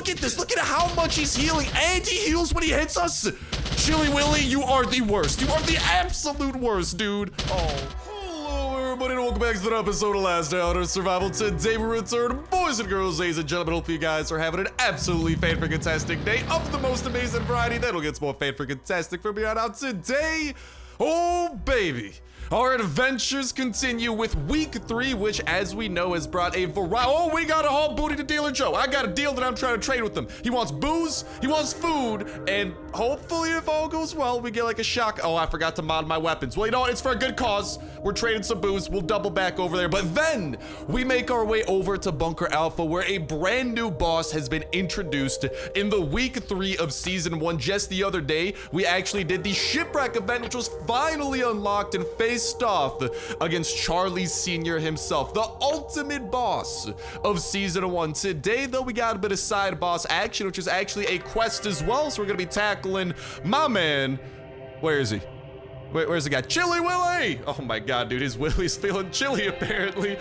look at this. Look at how much he's healing. And he heals when he hits us. Chili Willy, you are the worst. You are the absolute worst, dude. Oh. Hello, everybody, and welcome back to the episode of Last Day on Earth Survival. Today we return, boys and girls, ladies and gentlemen. Hope you guys are having an absolutely fan-freaking-tastic day of the most amazing variety. That'll get more fan-freaking-tastic from here on out today. Oh, baby. Our adventures continue with week 3, which, as we know, has brought a variety. Oh, we got a whole booty to Dealer Joe. I got a deal that I'm trying to trade with him. He wants booze, he wants food, and hopefully, if all goes well, we get like a shock. Oh, I forgot to mod my weapons. Well, you know what? It's for a good cause. We're trading some booze. We'll double back over there. But then we make our way over to Bunker Alpha, where a brand new boss has been introduced in the week 3 of season 1. Just the other day, we actually did the shipwreck event, which was finally unlocked and faced off against Charlie Sr. himself, the ultimate boss of season 1. Today, though, we got a bit of side boss action, which is actually a quest as well. So we're gonna be tackling my man. Where is he? Where's the guy? Chili Willy! Oh my god, dude, his Willy's feeling chilly, apparently.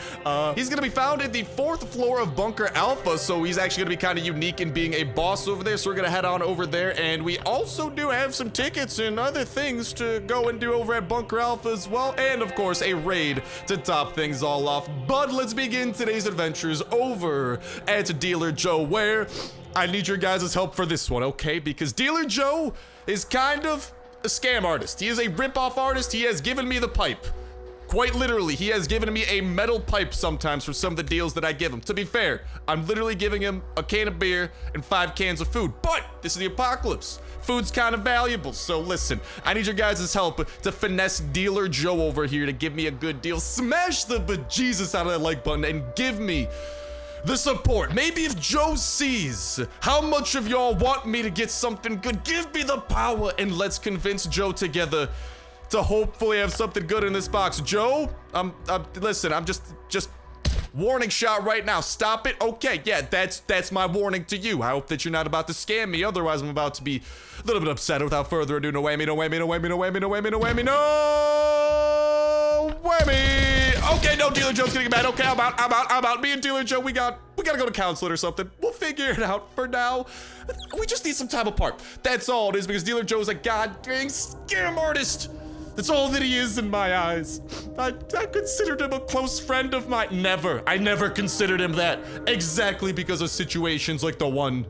He's gonna be found in the 4th floor of Bunker Alpha, so he's actually gonna be kind of unique in being a boss over there, so we're gonna head on over there, and we also do have some tickets and other things to go and do over at Bunker Alpha as well, and of course, a raid to top things all off. But let's begin today's adventures over at Dealer Joe, where I need your guys' help for this one, okay? Because Dealer Joe is kind of a scam artist. He is a rip-off artist. He has given me the pipe. Quite literally, he has given me a metal pipe sometimes for some of the deals that I give him. To be fair, I'm literally giving him a can of beer and 5 cans of food. But this is the apocalypse. Food's kind of valuable, so listen, I need your guys' help to finesse Dealer Joe over here to give me a good deal. Smash the bejesus out of that like button and give me the support. Maybe if Joe sees how much of y'all want me to get something good, give me the power and let's convince Joe together to hopefully have something good in this box. Joe, listen, I'm just warning shot right now. Stop it. Okay, yeah, that's my warning to you. I hope that you're not about to scam me. Otherwise, I'm about to be a little bit upset. Without further ado, no whammy, no whammy, no whammy, no whammy, no whammy, no whammy, no whammy. Okay, no, Dealer Joe's getting mad. Okay, I'm out. Me and Dealer Joe, we gotta go to counseling or something. We'll figure it out. For now, we just need some time apart. That's all it is, because Dealer Joe's a god dang scam artist. That's all that he is in my eyes. I considered him a close friend of mine. I never considered him that. Exactly because of situations like the one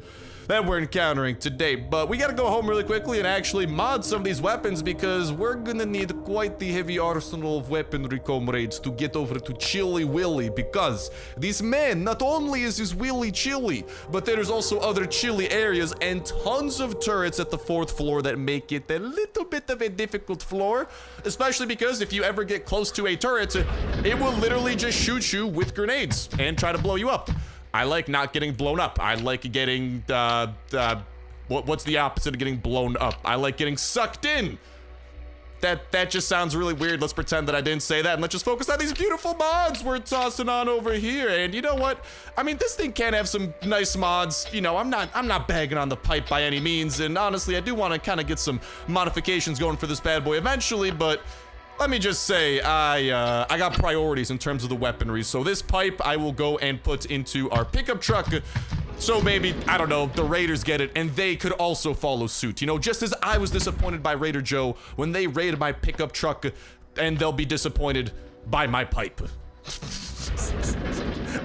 that we're encountering today. But we gotta go home really quickly and actually mod some of these weapons, because we're gonna need quite the heavy arsenal of weaponry, comrades, to get over to Chili Willy, because this man, not only is his Willy chilly, but there's also other chilly areas and tons of turrets at the 4th floor that make it a little bit of a difficult floor, especially because if you ever get close to a turret, it will literally just shoot you with grenades and try to blow you up. I like not getting blown up. I like getting, what's the opposite of getting blown up? I like getting sucked in. That just sounds really weird. Let's pretend that I didn't say that, and let's just focus on these beautiful mods we're tossing on over here. And you know what? I mean, this thing can have some nice mods. You know, I'm not bagging on the pipe by any means, and honestly, I do want to kind of get some modifications going for this bad boy eventually, but let me just say, I got priorities in terms of the weaponry. So this pipe I will go and put into our pickup truck. So maybe, I don't know, the Raiders get it and they could also follow suit. You know, just as I was disappointed by Raider Joe when they raided my pickup truck, and they'll be disappointed by my pipe.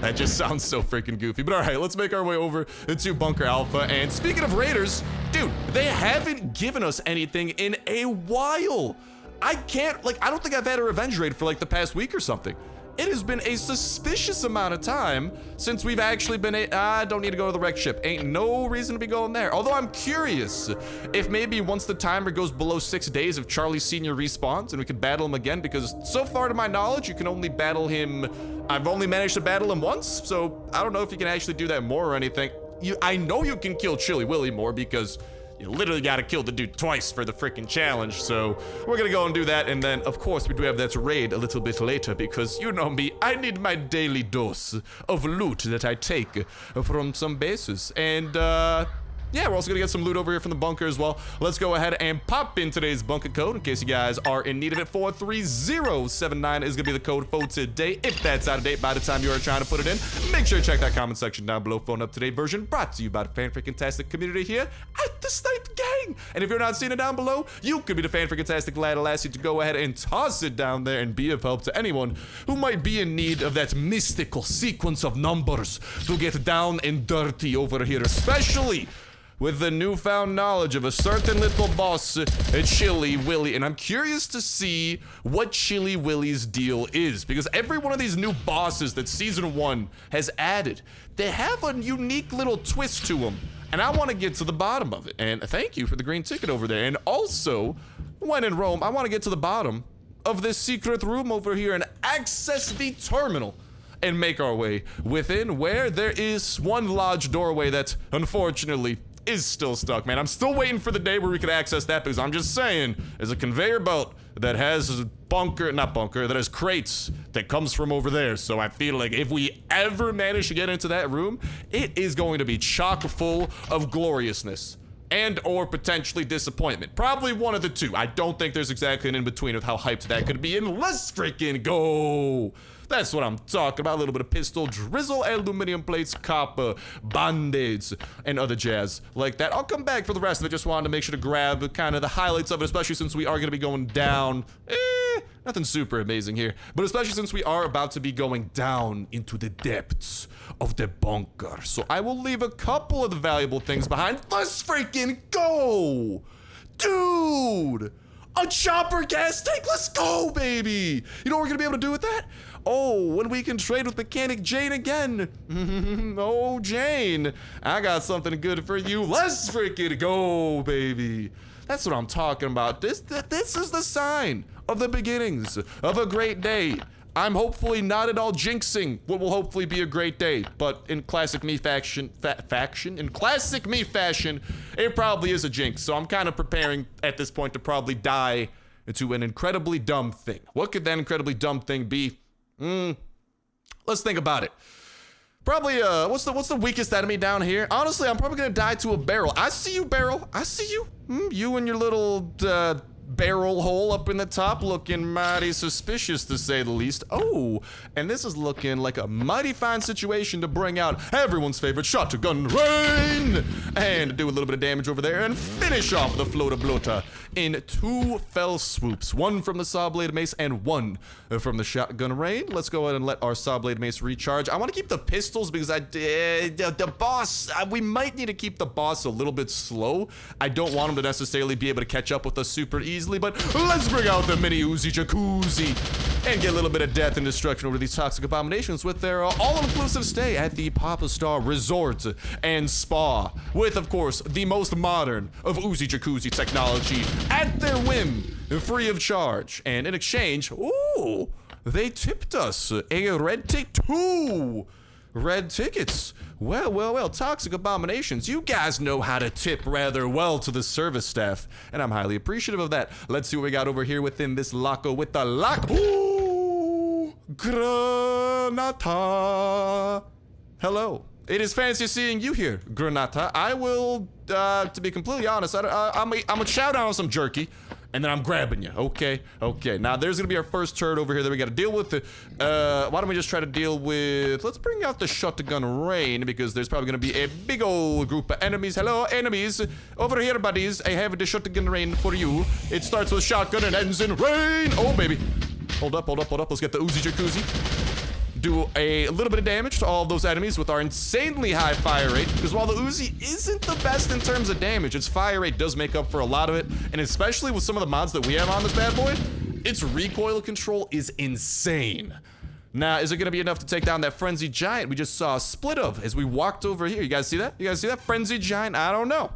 That just sounds so freaking goofy. But all right, let's make our way over into Bunker Alpha. And speaking of Raiders, dude, they haven't given us anything in a while. I don't think I've had a revenge raid for like the past week or something. It has been a suspicious amount of time since we've actually been I don't need to go to the wreck ship. Ain't no reason to be going there. Although I'm curious if maybe once the timer goes below 6 days, if Charlie Sr. respawns and we could battle him again, because so far to my knowledge, you can only battle him. I've only managed to battle him once, so I don't know if you can actually do that more or anything. I know you can kill Chili Willy more, because you literally gotta kill the dude twice for the freaking challenge, so we're gonna go and do that, and then, of course, we do have that raid a little bit later, because you know me, I need my daily dose of loot that I take from some bases, and, yeah, we're also gonna get some loot over here from the bunker as well. Let's go ahead and pop in today's bunker code in case you guys are in need of it. 43079 is gonna be the code for today. If that's out of date by the time you are trying to put it in, make sure to check that comment section down below for an up-to-date version brought to you by the fan-freaking-tastic community here at the Snipe Gang. And if you're not seeing it down below, you could be the fan-freaking-tastic lad. I'll ask you to go ahead and toss it down there and be of help to anyone who might be in need of that mystical sequence of numbers to get down and dirty over here, especially with the newfound knowledge of a certain little boss, Chili Willy. And I'm curious to see what Chili Willy's deal is, because every one of these new bosses that Season 1 has added, they have a unique little twist to them. And I want to get to the bottom of it. And thank you for the green ticket over there. And also, when in Rome, I want to get to the bottom of this secret room over here and access the terminal and make our way within, where there is one large doorway that, unfortunately, is still stuck, man. I'm still waiting for the day where we can access that, because I'm just saying, there's a conveyor belt that has that has crates that comes from over there. So I feel like if we ever manage to get into that room, it is going to be chock full of gloriousness and or potentially disappointment. Probably one of the two. I don't think there's exactly an in-between of how hyped that could be, and let's freaking go. That's what I'm talking about. A little bit of pistol drizzle, aluminum plates, copper, band-aids, and other jazz like that. I'll come back for the rest of it. Just wanted to make sure to grab kind of the highlights of it, especially since we are going to be going down. Nothing super amazing here, but especially since we are about to be going down into the depths of the bunker. So I will leave a couple of the valuable things behind. Let's freaking go! Dude! A chopper gas tank, let's go, baby! You know what we're gonna be able to do with that? Oh, when we can trade with Mechanic Jane again. Oh, Jane, I got something good for you. Let's freaking go, baby. That's what I'm talking about. This is the sign of the beginnings of a great day. I'm hopefully not at all jinxing what will hopefully be a great day, but in classic me fashion, in classic me fashion, it probably is a jinx. So I'm kind of preparing at this point to probably die into an incredibly dumb thing. What could that incredibly dumb thing be? Let's think about it. Probably, what's the weakest enemy down here? Honestly, I'm probably gonna die to a barrel. I see you, barrel. I see you. You and your little, barrel hole up in the top looking mighty suspicious, to say the least. Oh, and this is looking like a mighty fine situation to bring out everyone's favorite shotgun rain and do a little bit of damage over there and finish off the floater bloater in 2 fell swoops. 1 from the saw blade mace and 1 from the shotgun rain. Let's go ahead and let our saw blade mace recharge. I want to keep the pistols because the boss, we might need to keep the boss a little bit slow. I don't want him to necessarily be able to catch up with us super easily, but let's bring out the mini Uzi Jacuzzi and get a little bit of death and destruction over these toxic abominations with their all-inclusive stay at the Papa Star Resort and Spa, with, of course, the most modern of Uzi Jacuzzi technology at their whim, free of charge. And in exchange, ooh, they tipped us a red tick, 2 red tickets. Well, toxic abominations. You guys know how to tip rather well to the service staff, and I'm highly appreciative of that. Let's see what we got over here within this locker with the lock. Ooh, Granata. Hello. It is fancy seeing you here, Granata. I will, to be completely honest, I'm gonna chow down on some jerky, and then I'm grabbing you. Okay. Now there's gonna be our first turret over here that we gotta deal with. Why don't we just try to deal with? Let's bring out the shotgun rain, because there's probably gonna be a big old group of enemies. Hello, enemies. Over here, buddies. I have the shotgun rain for you. It starts with shotgun and ends in rain. Oh, baby. Hold up. Let's get the Uzi Jacuzzi. Do a little bit of damage to all of those enemies with our insanely high fire rate, because while the Uzi isn't the best in terms of damage, its fire rate does make up for a lot of it, and especially with some of the mods that we have on this bad boy, its recoil control is insane. Now, is it gonna be enough to take down that frenzied giant we just saw a split of as we walked over here? You guys see that? Frenzied giant? I don't know.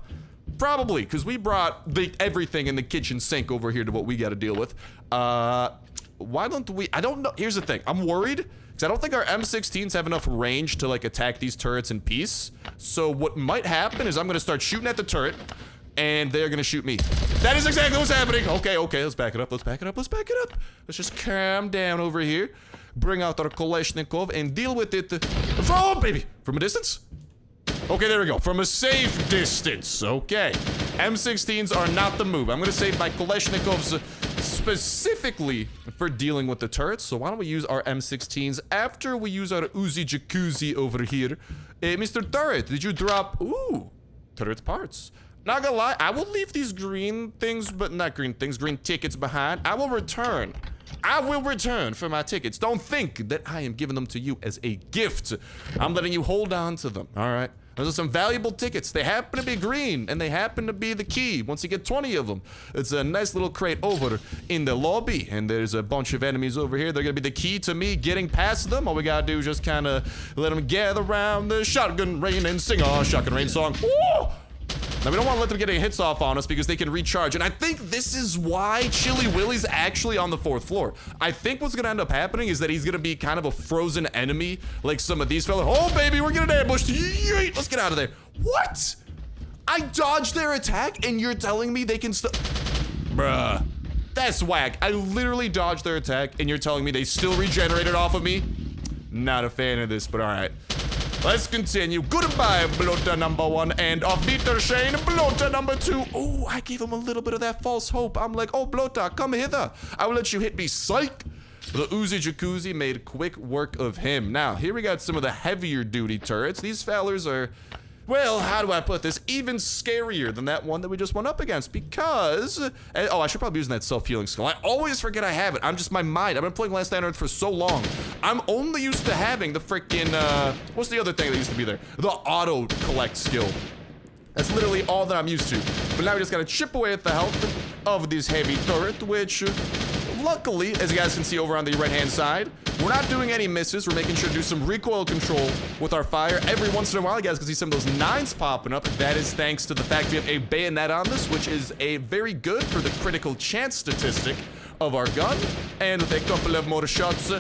Probably, because we brought everything in the kitchen sink over here to what we gotta deal with. Why don't we? I don't know. Here's the thing. I'm worried. I don't think our M16s have enough range to like attack these turrets in peace. So what might happen is I'm gonna start shooting at the turret and they're gonna shoot me. That is exactly what's happening. Okay, let's back it up. Let's just calm down over here. Bring out our Kalashnikov and deal with it. Oh, baby, from a distance. Okay, there we go. From a safe distance. Okay. M16s are not the move. I'm going to save my Kalashnikovs specifically for dealing with the turrets. So why don't we use our M16s after we use our Uzi Jacuzzi over here. Mr. Turret, did you drop... Ooh, turret parts. Not gonna lie, I will leave these green things, but not green things, green tickets behind. I will return for my tickets. Don't think that I am giving them to you as a gift. I'm letting you hold on to them, all right? Those are some valuable tickets. They happen to be green, and they happen to be the key once you get 20 of them. It's a nice little crate over in the lobby, and there's a bunch of enemies over here. They're gonna be the key to me getting past them. All we gotta do is just kind of let them gather around the shotgun rain and sing our shotgun rain song. Ooh! Now, we don't want to let them get any hits off on us because they can recharge. And I think this is why Chili Willy's actually on the 4th floor. I think what's going to end up happening is that he's going to be kind of a frozen enemy like some of these fellas. Oh, baby, we're getting ambushed. Yeet. Let's get out of there. What? I dodged their attack and you're telling me they can still... Bruh. That's whack. I literally dodged their attack and you're telling me they still regenerated off of me? Not a fan of this, but all right. Let's continue. Goodbye, Blota number 1, and auf Wiedersehen, Blota number 2. Oh, I gave him a little bit of that false hope. I'm like, oh, Blota, come hither. I will let you hit me, psych. The Uzi Jacuzzi made quick work of him. Now, here we got some of the heavier duty turrets. These fellers are, well, how do I put this? Even scarier than that one that we just went up against because... Oh, I should probably be using that self-healing skill. I always forget I have it. I'm just my mind. I've been playing Last Stand on Earth for so long. I'm only used to having the freaking, what's the other thing that used to be there? The auto-collect skill. That's literally all that I'm used to. But now we just gotta chip away at the health of this heavy turret, which... Luckily, as you guys can see over on the right-hand side, we're not doing any misses. We're making sure to do some recoil control with our fire. Every once in a while, you guys can see some of those 9s popping up. That is thanks to the fact we have a bayonet on this, which is a very good for the critical chance statistic of our gun. And with a couple of more shots,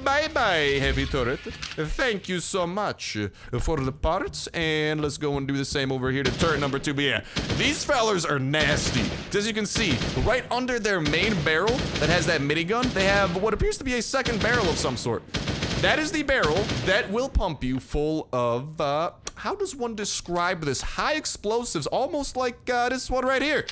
bye-bye, heavy turret. Thank you so much for the parts. And let's go and do the same over here to turret number 2. But yeah, these fellers are nasty. As you can see, right under their main barrel that has that minigun, they have what appears to be a second barrel of some sort. That is the barrel that will pump you full of, how does one describe this? High explosives, almost like this one right here.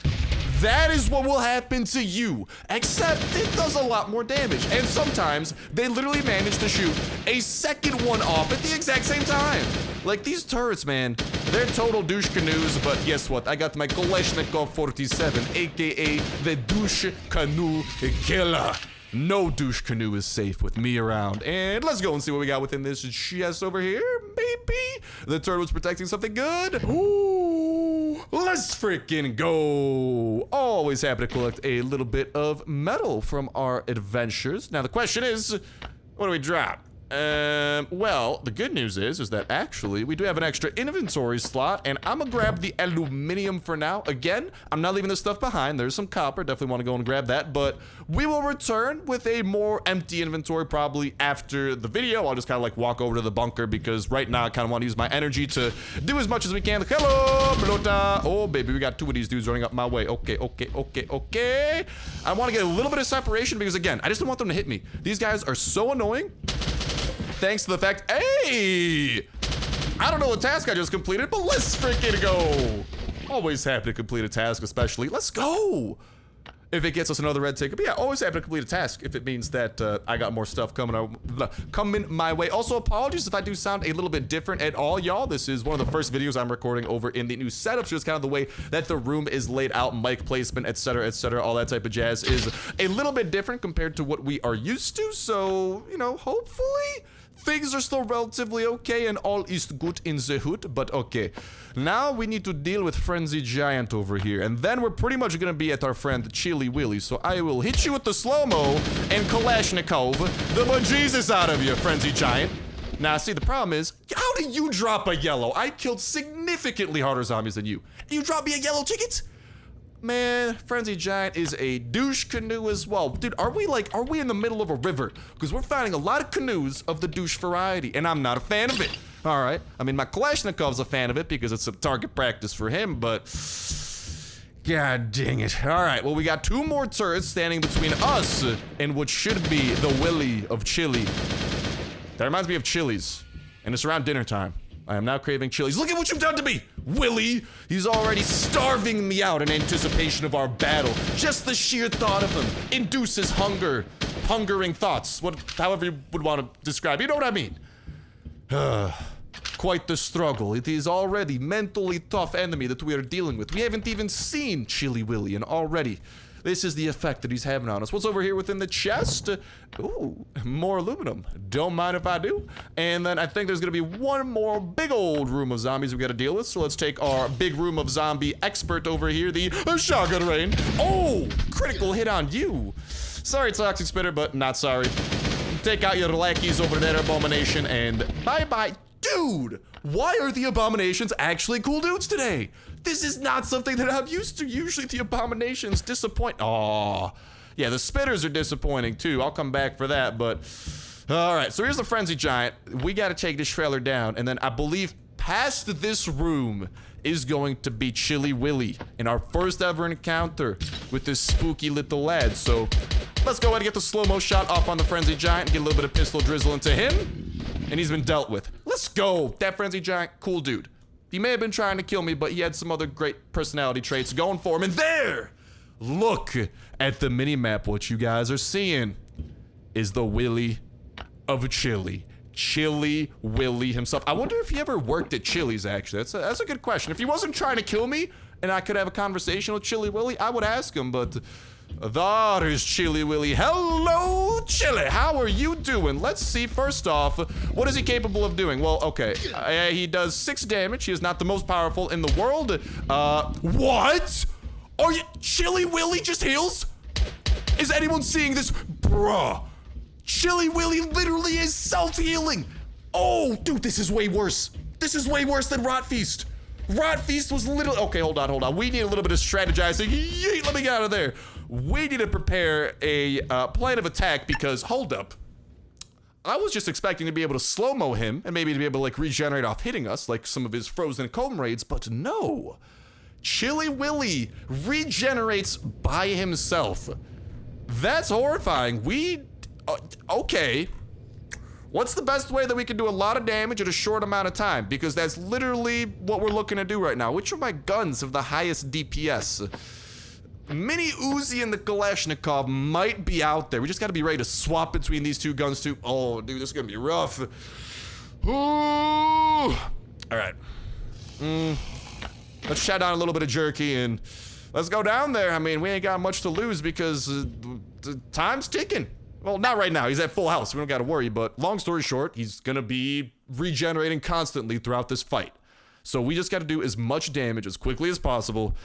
That is what will happen to you, except it does a lot more damage. And sometimes they literally manage to shoot a second one off at the exact same time. Like these turrets, man, they're total douche canoes, but guess what? I got my Kalashnikov 47, aka the douche canoe killer. No douche canoe is safe with me around. And let's go and see what we got within this chest over here, baby. The turret was protecting something good. Ooh, let's freaking go. Always happy to collect a little bit of metal from our adventures. Now the question is, what do we drop? Well, the good news is that actually we do have an extra inventory slot, and I'm gonna grab the aluminum for now. Again, I'm not leaving this stuff behind. There's some copper, definitely want to go and grab that, but we will return with a more empty inventory probably after the video. I'll just kind of like walk over to the bunker because right now I kind of want to use my energy to do as much as we can. Hello, Blota. Oh, baby, we got 2 of these dudes running up my way. Okay. I want to get a little bit of separation because, again, I just don't want them to hit me. These guys are so annoying. Thanks to the fact, hey, I don't know what task I just completed, but let's freaking go. Always happy to complete a task, especially. Let's go. If it gets us another red ticket. But yeah, always happy to complete a task if it means that I got more stuff coming my way. Also, apologies if I do sound a little bit different at all, y'all. This is one of the first videos I'm recording over in the new setup. So just kind of the way that the room is laid out, mic placement, etc., all that type of jazz is a little bit different compared to what we are used to. So, you know, hopefully things are still relatively okay and all is good in the hood, but okay. Now we need to deal with Frenzy Giant over here, and then we're pretty much gonna be at our friend Chili Willy. So I will hit you with the slow-mo and Kalashnikov the bejesus out of you, Frenzy Giant. Now, see, the problem is, how do you drop a yellow? I killed significantly harder zombies than you. You drop me a yellow ticket? Man, Frenzy Giant is a douche canoe as well. Dude, are we in the middle of a river? Because we're finding a lot of canoes of the douche variety, and I'm not a fan of it. All right, I mean, my Kalashnikov's a fan of it because it's a target practice for him, but god dang it. All right, well, we got 2 more turrets standing between us and what should be the Willy of Chili. That reminds me of Chili's, and it's around dinner time. I am now craving chilies. Look at what you've done to me, Willy. He's already starving me out in anticipation of our battle. Just the sheer thought of him induces hungering thoughts. However you would want to describe. You know what I mean? Quite the struggle. It is already mentally tough enemy that we are dealing with. We haven't even seen Chili Willy, and already this is the effect that he's having on us. What's over here within the chest? Ooh, more aluminum. Don't mind if I do. And then I think there's gonna be one more big old room of zombies we gotta deal with. So let's take our big room of zombie expert over here, the shotgun rain. Oh, critical hit on you. Sorry, Toxic Spitter, but not sorry. Take out your lackeys over there, Abomination, and bye-bye. Dude, why are the Abominations actually cool dudes today? This is not something that I'm used to. Usually the Abominations disappoint. Aw. Yeah, the Spitters are disappointing too. I'll come back for that, but... Alright, so here's the Frenzy Giant. We gotta take this trailer down, and then I believe past this room is going to be Chili Willy in our first ever encounter with this spooky little lad. So let's go ahead and get the slow-mo shot off on the Frenzy Giant and get a little bit of pistol drizzle into him. And he's been dealt with. Let's go. That Frenzy Giant, cool dude. He may have been trying to kill me, but he had some other great personality traits going for him. And there, look at the mini-map. What you guys are seeing is the Willy of Chili. Chili Willy himself. I wonder if he ever worked at Chili's, actually. That's a good question. If he wasn't trying to kill me and I could have a conversation with Chili Willy, I would ask him, but... That is Chili Willy. Hello, Chili. How are you doing? Let's see. First off, what is he capable of doing? Well, okay. He does 6 damage. He is not the most powerful in the world. What? Are you... Chili Willy just heals? Is anyone seeing this? Bruh. Chili Willy literally is self-healing. Oh, dude, this is way worse. This is way worse than Rot Feast. Rot Feast was literally... Okay, hold on. We need a little bit of strategizing. Yeet, let me get out of there. We need to prepare a plan of attack because, hold up. I was just expecting to be able to slow-mo him and maybe to be able to, like, regenerate off hitting us like some of his frozen comrades, but no. Chili Willy regenerates by himself. That's horrifying. Okay. What's the best way that we can do a lot of damage in a short amount of time? Because that's literally what we're looking to do right now. Which of my guns have the highest DPS? Mini Uzi and the Kalashnikov might be out there. We just gotta be ready to swap between these two guns too. Oh, dude, this is gonna be rough. Ooh. All right. Let's chat down a little bit of jerky and let's go down there. I mean, we ain't got much to lose because the time's ticking. Well, not right now. He's at full health, so we don't gotta worry. But long story short, he's gonna be regenerating constantly throughout this fight. So we just gotta do as much damage as quickly as possible.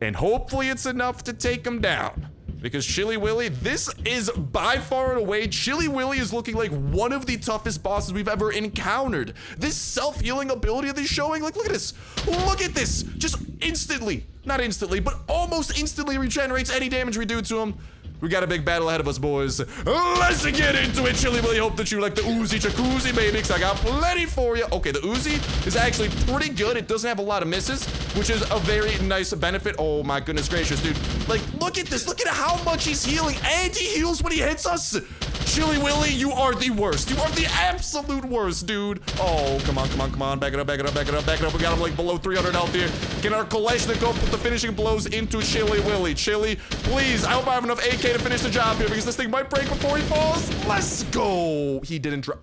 And hopefully it's enough to take him down. Because Chili Willy, this is by far and away, Chili Willy is looking like one of the toughest bosses we've ever encountered. This self-healing ability that he's showing, like, look at this. Look at this. Just instantly, not instantly, but almost instantly regenerates any damage we do to him. We got a big battle ahead of us, boys. Let's get into it, Chili Willy. Hope that you like the Uzi Jacuzzi, baby, because I got plenty for you. Okay, the Uzi is actually pretty good. It doesn't have a lot of misses, which is a very nice benefit. Oh, my goodness gracious, dude. Like, look at this. Look at how much he's healing, and he heals when he hits us. Chili Willy, you are the worst. You are the absolute worst, dude. Oh, come on. Back it up. We got him, like, below 300 health here. Can our Kalashnikov put the finishing blows into Chili Willy? Chili, please. I hope I have enough AK to finish the job here because this thing might break before he falls. Let's go. He didn't drop.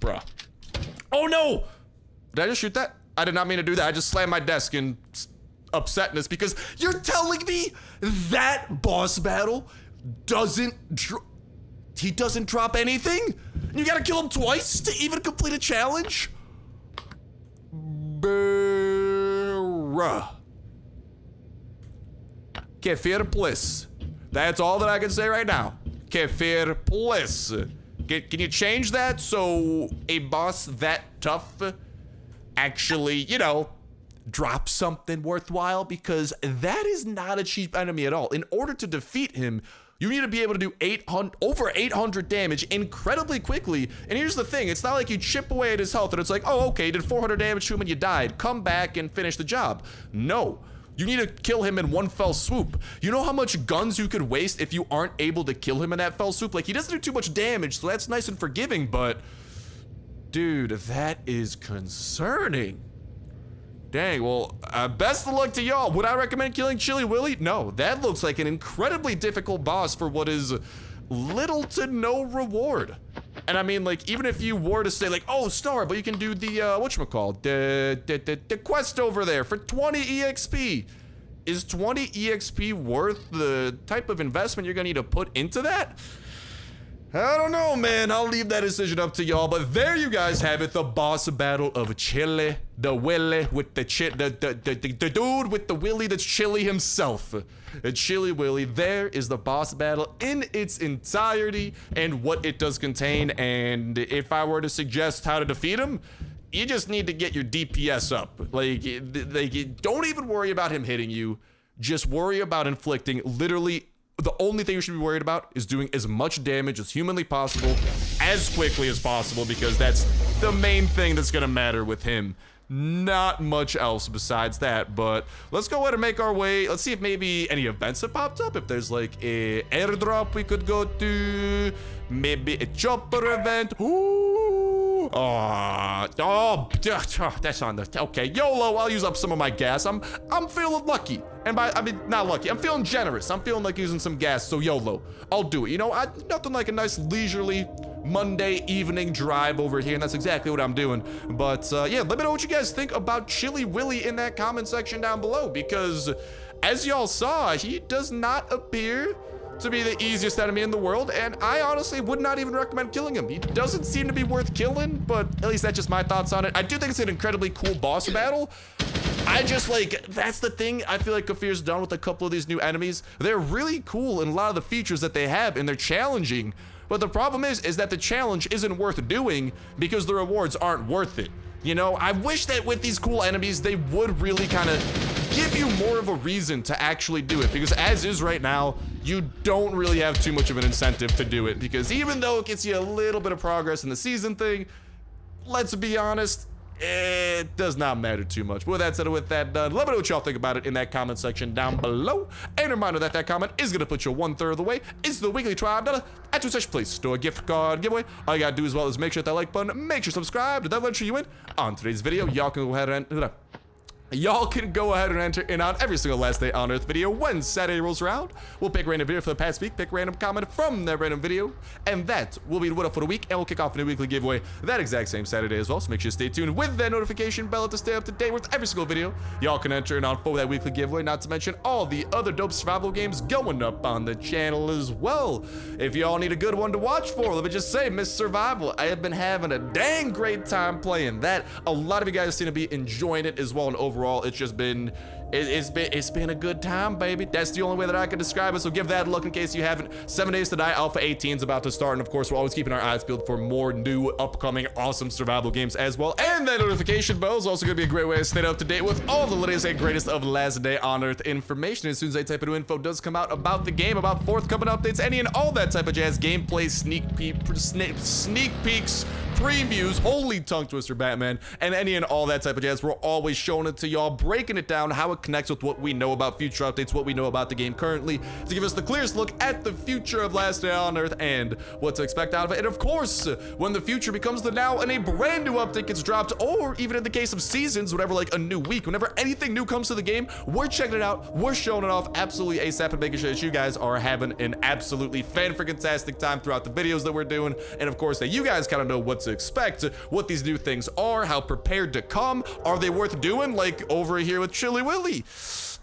Bruh. Oh, no. Did I just shoot that? I did not mean to do that. I just slammed my desk in upsetness because you're telling me that boss battle doesn't drop. He doesn't drop anything? You gotta kill him twice to even complete a challenge? Bruh. Que faire plus. That's all that I can say right now. Que faire plus. Can you change that so a boss that tough actually, you know, drops something worthwhile? Because that is not a cheap enemy at all. In order to defeat him, you need to be able to do over 800 damage incredibly quickly. And here's the thing, it's not like you chip away at his health and it's like, oh, okay, you did 400 damage to him and you died. Come back and finish the job. No, you need to kill him in one fell swoop. You know how much guns you could waste if you aren't able to kill him in that fell swoop? Like, he doesn't do too much damage, so that's nice and forgiving, but Dude, that is concerning. Dang, well, best of luck to y'all. Would I recommend killing Chili Willy? No, that looks like an incredibly difficult boss for what is little to no reward. And I mean, like, even if you were to say, like, oh, Star, but you can do the, whatchamacallit, the quest over there for 20 EXP. Is 20 EXP worth the type of investment you're gonna need to put into that? I don't know, man. I'll leave that decision up to y'all. But there you guys have it, the boss battle of Chili, the Willy with the dude with the Willy that's Chili himself. Chili Willy. There is the boss battle in its entirety and what it does contain. And if I were to suggest how to defeat him, you just need to get your DPS up. Like, don't even worry about him hitting you. Just worry about inflicting literally. The only thing you should be worried about is doing as much damage as humanly possible, as quickly as possible, because that's the main thing that's gonna matter with him. Not much else besides that, but let's go ahead and make our way. Let's see if maybe any events have popped up. If there's like a airdrop we could go to, maybe a chopper event. Ooh. That's on the, okay, YOLO, I'll use up some of my gas. I'm feeling lucky. And I mean, not lucky, I'm feeling generous. I'm feeling like using some gas, so YOLO. I'll do it. You know, nothing like a nice leisurely Monday evening drive over here, and that's exactly what I'm doing. But yeah, let me know what you guys think about Chili Willy in that comment section down below, because as y'all saw, he does not appear to be the easiest enemy in the world, and I honestly would not even recommend killing him. He doesn't seem to be worth killing, but at least that's just my thoughts on it. I do think it's an incredibly cool boss battle. I just, like, that's the thing I feel like Kafir's done with a couple of these new enemies. They're really cool in a lot of the features that they have, and they're challenging. But the problem is that the challenge isn't worth doing because the rewards aren't worth it. You know, I wish that with these cool enemies, they would really kind of give you more of a reason to actually do it, because as is right now, you don't really have too much of an incentive to do it, because even though it gets you a little bit of progress in the season thing, let's be honest, it does not matter too much. But with that said, with that done, let me know what y'all think about it in that comment section down below. And a reminder that comment is going to put you 1/3 of the way into the weekly $12 at such place store gift card giveaway. All you got to do as well is make sure that like button, make sure subscribe, that will enter you in on today's video. Y'all can go ahead and enter in on every single last day on Earth video when Saturday rolls around. We'll pick a random video for the past week, pick a random comment from that random video, and that will be the winner for the week, and we'll kick off a new weekly giveaway that exact same Saturday as well, so make sure to stay tuned with that notification bell to stay up to date with every single video. Y'all can enter in on for that weekly giveaway, not to mention all the other dope survival games going up on the channel as well. If y'all need a good one to watch for, let me just say, Miss Survival, I have been having a dang great time playing that. A lot of you guys seem to be enjoying it as well, and overall, it's just been, it's been a good time, baby. That's the only way that I can describe it, so give that a look in case you haven't. 7 Days to Die Alpha 18 is about to start, and of course, we're always keeping our eyes peeled for more new, upcoming, awesome survival games as well. And that notification bell is also going to be a great way to stay up to date with all the latest and greatest of last day on Earth information. As soon as I type in new info does come out about the game, about forthcoming updates, any and all that type of jazz, gameplay, sneak peeks, previews, holy tongue twister, Batman, and any and all that type of jazz. We're always showing it to y'all, breaking it down, how it connects with what we know about future updates, what we know about the game currently, to give us the clearest look at the future of Last Day on Earth and what to expect out of it. And of course, when the future becomes the now and a brand new update gets dropped, or even in the case of seasons, whenever like a new week, whenever anything new comes to the game, we're checking it out, we're showing it off absolutely ASAP and making sure that you guys are having an absolutely fan-freaking-tastic time throughout the videos that we're doing. And of course, that you guys kind of know what to expect, what these new things are, how prepared to come, are they worth doing, like over here with Chili Willy.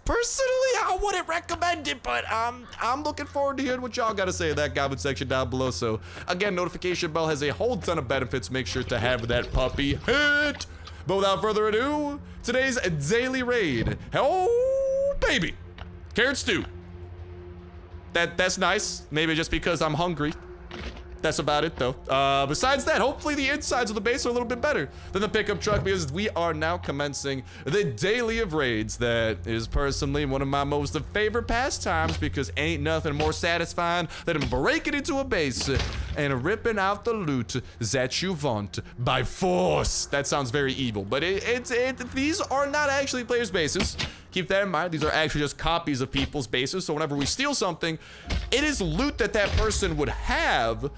Personally, I wouldn't recommend it, but I'm looking forward to hearing what y'all got to say in that comment section down below. So again, notification bell has a whole ton of benefits. Make sure to have that puppy hit. But without further ado, today's daily raid. Oh baby, carrot stew. That's nice. Maybe just because I'm hungry. That's about it though. Besides that, hopefully the insides of the base are a little bit better than the pickup truck, because we are now commencing the daily of raids. That is personally one of my most favorite pastimes, because ain't nothing more satisfying than breaking into a base and ripping out the loot that you want by force. That sounds very evil, but these are not actually players' bases. keep that in mind. These are actually just copies of people's bases. So whenever we steal something, it is loot that that person would have,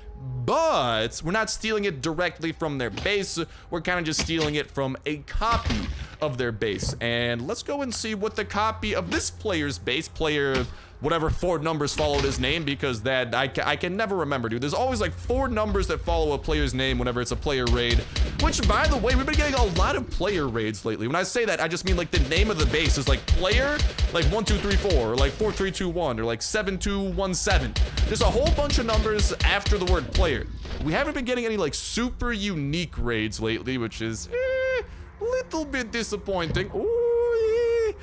but we're not stealing it directly from their base. We're kind of just stealing it from a copy of their base. And let's go and see what the copy of this player's base, player whatever 4 numbers followed his name, because that I can never remember, dude. There's always like 4 numbers that follow a player's name whenever it's a player raid, which, by the way, we've been getting a lot of player raids lately. When I say that, I just mean like the name of the base is like player, like 1234, or like 4321, or like 7217. There's a whole bunch of numbers after the word player. We haven't been getting any like super unique raids lately, which is a little bit disappointing. Ooh,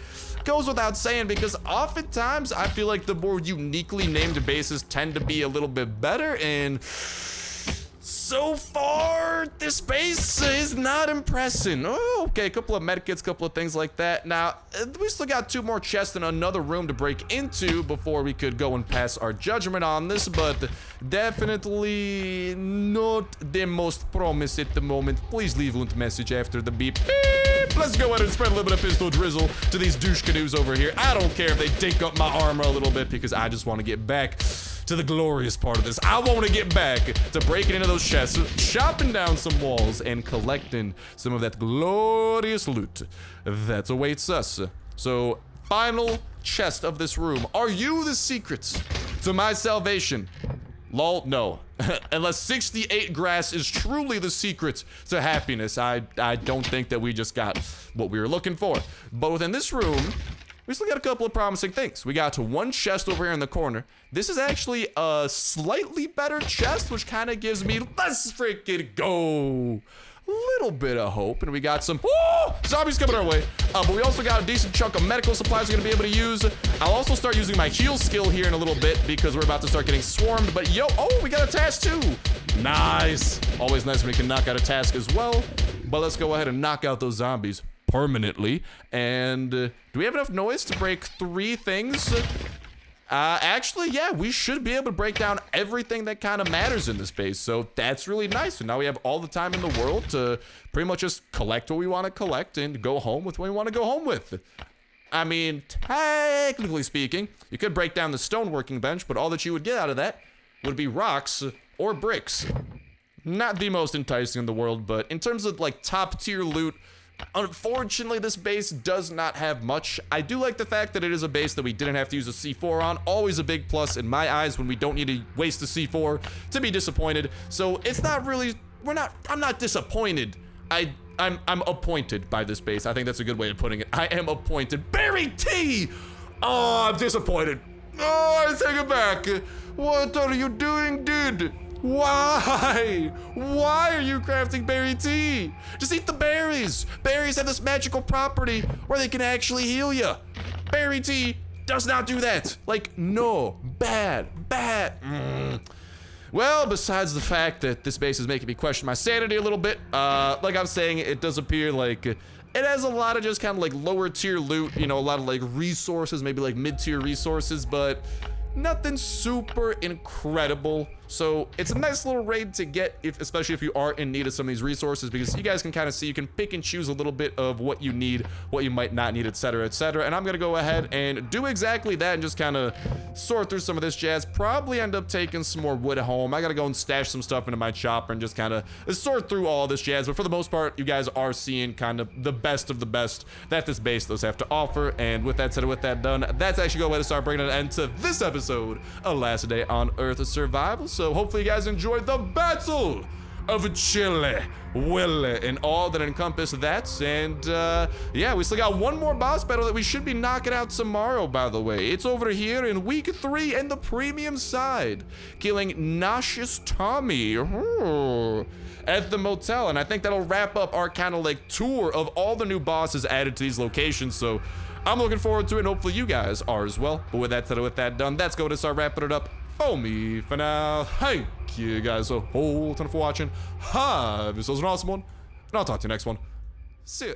goes without saying, because oftentimes I feel like the more uniquely named bases tend to be a little bit better, and so far this base is not impressing. Oh, okay, a couple of medkits, a couple of things like that. Now we still got 2 more chests and another room to break into before we could go and pass our judgment on this, but definitely not the most promise at the moment. Please leave a message after the beep. Let's go ahead and spread a little bit of pistol drizzle to these douche canoes over here. I don't care if they dink up my armor a little bit, because I just want to get back to the glorious part of this. I want to get back to breaking into those chests, chopping down some walls, and collecting some of that glorious loot that awaits us. So, final chest of this room. Are you the secret to my salvation? Lol, no. Unless 68 grass is truly the secret to happiness, I don't think that we just got what we were looking for. But within this room, we still got a couple of promising things. We got 1 chest over here in the corner. This is actually a slightly better chest, which kind of gives me, let's freaking go, a little bit of hope. And we got some zombies coming our way, but we also got a decent chunk of medical supplies we're gonna be able to use. I'll also start using my heal skill here in a little bit, because we're about to start getting swarmed. But yo, oh, we got a task too. Nice. Always nice when we can knock out a task as well. But let's go ahead and knock out those zombies permanently. And do we have enough noise to break 3 things? Actually, yeah, we should be able to break down everything that kind of matters in this base. So that's really nice. And now we have all the time in the world to pretty much just collect what we want to collect and go home with what we want to go home with. I mean, technically speaking, you could break down the stone working bench, but all that you would get out of that would be rocks or bricks. Not the most enticing in the world, but in terms of like top tier loot, unfortunately, this base does not have much. I do like the fact that it is a base that we didn't have to use a C4 on. Always a big plus in my eyes when we don't need to waste a C4 to be disappointed. So it's not really, I'm not disappointed. I'm appointed by this base. I think that's a good way of putting it. I am appointed. Berry tea! Oh, I'm disappointed. Oh, I take it back. What are you doing, dude? Why? Why are you crafting berry tea? Just eat the berries. Berries have this magical property where they can actually heal you. Berry tea does not do that. Like, no. Bad. Well, besides the fact that this base is making me question my sanity a little bit, like I was saying, it does appear like it has a lot of just kind of like lower tier loot, you know, a lot of like resources, maybe like mid-tier resources, but nothing super incredible. So it's a nice little raid to get, especially if you are in need of some of these resources, because you guys can kind of see, you can pick and choose a little bit of what you need, what you might not need, etc., etc. And I'm gonna go ahead and do exactly that and just kind of sort through some of this jazz. Probably end up taking some more wood home. I gotta go and stash some stuff into my chopper and just kind of sort through all this jazz. But for the most part, you guys are seeing kind of the best of the best that this base does have to offer. And with that said, with that done, that's actually going to start bringing an end to this episode of Last Day on Earth Survival. So hopefully you guys enjoyed the battle of Chile, Willy, and all that encompassed that. And yeah, we still got 1 more boss battle that we should be knocking out tomorrow, by the way. It's over here in week 3 and the premium side, killing Nauseous Tommy at the motel. And I think that'll wrap up our kind of like tour of all the new bosses added to these locations. So I'm looking forward to it, and hopefully you guys are as well. But with that said, with that done, that's going to start wrapping it up for me for now. Thank you guys a whole ton for watching. Have yourselves an awesome one, and I'll talk to you next one. See ya.